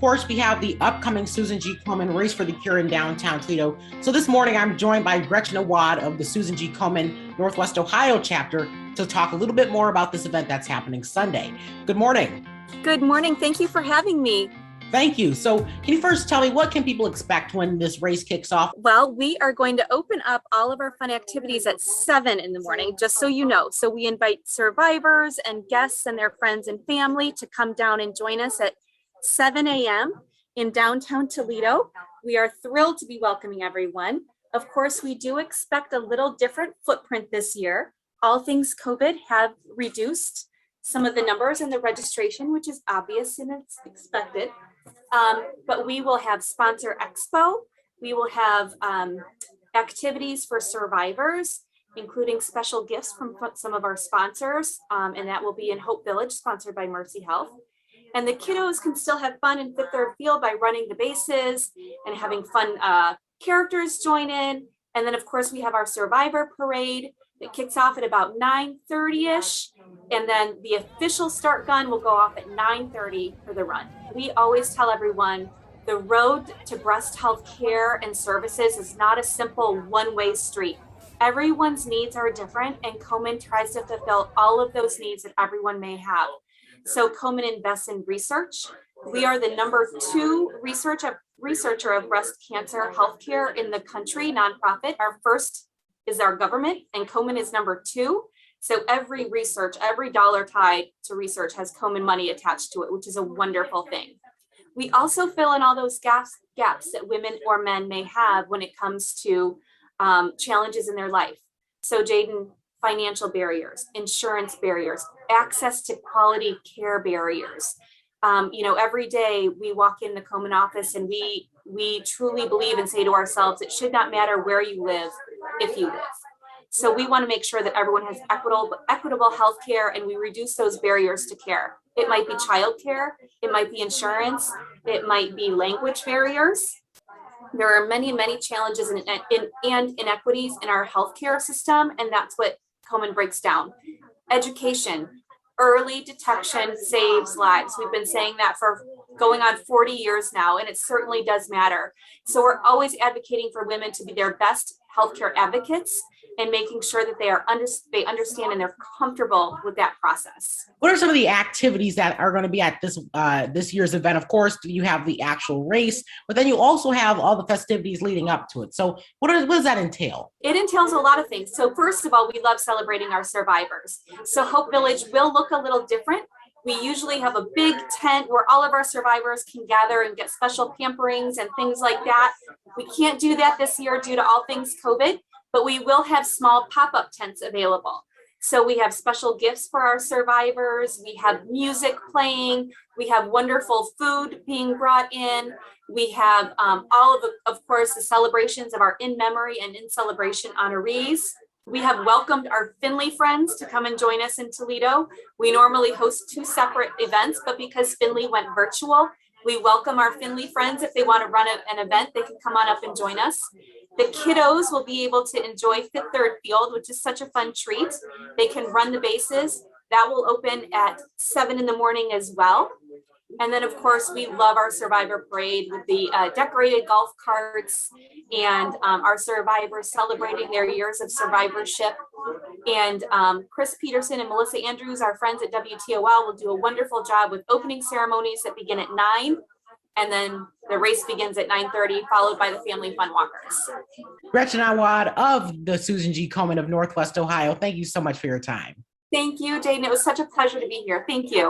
course, we have the upcoming Susan G. Komen Race for the Cure in downtown Toledo. So this morning, I'm joined by Gretchen Awad of the Susan G. Komen Northwest Ohio chapter to talk a little bit more about this event that's happening Sunday. Good morning. Good morning. Thank you for having me. Thank you. So can you first tell me, what can people expect when this race kicks off? Well, we are going to open up all of our fun activities at 7 in the morning, just so you know. So we invite survivors and guests and their friends and family to come down and join us at 7 a.m. in downtown Toledo. We are thrilled to be welcoming everyone. Of course, we do expect a little different footprint this year. All things COVID have reduced some of the numbers and the registration, which is obvious and it's expected. But we will have sponsor Expo. We will have activities for survivors, including special gifts from some of our sponsors. And that will be in Hope Village, sponsored by Mercy Health. And the kiddos can still have fun in Fifth Third Field by running the bases and having fun characters join in. And then of course we have our survivor parade that kicks off at about 9:30ish. And then the official start gun will go off at 9:30 for the run. We always tell everyone the road to breast health care and services is not a simple one-way street. Everyone's needs are different, and Komen tries to fulfill all of those needs that everyone may have. So Komen invests in research. We are the #2 researcher of breast cancer healthcare in the country, nonprofit. Our first is our government, and Komen is #2. So every research, every dollar tied to research has Komen money attached to it, which is a wonderful thing. We also fill in all those gaps that women or men may have when it comes to challenges in their life. So Jaden, financial barriers, insurance barriers, access to quality care barriers. Every day we walk in the Komen office and we truly believe and say to ourselves, it should not matter where you live if you live. So we want to make sure that everyone has equitable health care, and we reduce those barriers to care. It might be childcare, it might be insurance, it might be language barriers. There are many, many challenges and inequities in our healthcare system, and that's what Komen breaks down. Education, early detection saves lives. We've been saying that for going on 40 years now, and it certainly does matter. So we're always advocating for women to be their best healthcare advocates and making sure that they understand and they're comfortable with that process. What are some of the activities that are going to be at this year's event? Of course, you have the actual race, but then you also have all the festivities leading up to it. So what does that entail? It entails a lot of things. So first of all, we love celebrating our survivors. So Hope Village will look a little different. We usually have a big tent where all of our survivors can gather and get special pamperings and things like that. We can't do that this year due to all things COVID, but we will have small pop-up tents available. So we have special gifts for our survivors. We have music playing. We have wonderful food being brought in. We have all of course, the celebrations of our in memory and in celebration honorees. We have welcomed our Findlay friends to come and join us in Toledo. We normally host 2 separate events, but because Findlay went virtual, we welcome our Findlay friends. If they want to run an event, they can come on up and join us. The kiddos will be able to enjoy Fifth Third Field, which is such a fun treat. They can run the bases. That will open at 7 in the morning as well. And then of course, we love our survivor parade with the decorated golf carts and our survivors celebrating their years of survivorship. And Chris Peterson and Melissa Andrews, our friends at WTOL, will do a wonderful job with opening ceremonies that begin at 9. And then the race begins at 9:30, followed by the family fun walkers. Gretchen Awad of the Susan G. Komen of Northwest Ohio, thank you so much for your time. Thank you, Jaden. It was such a pleasure to be here. Thank you.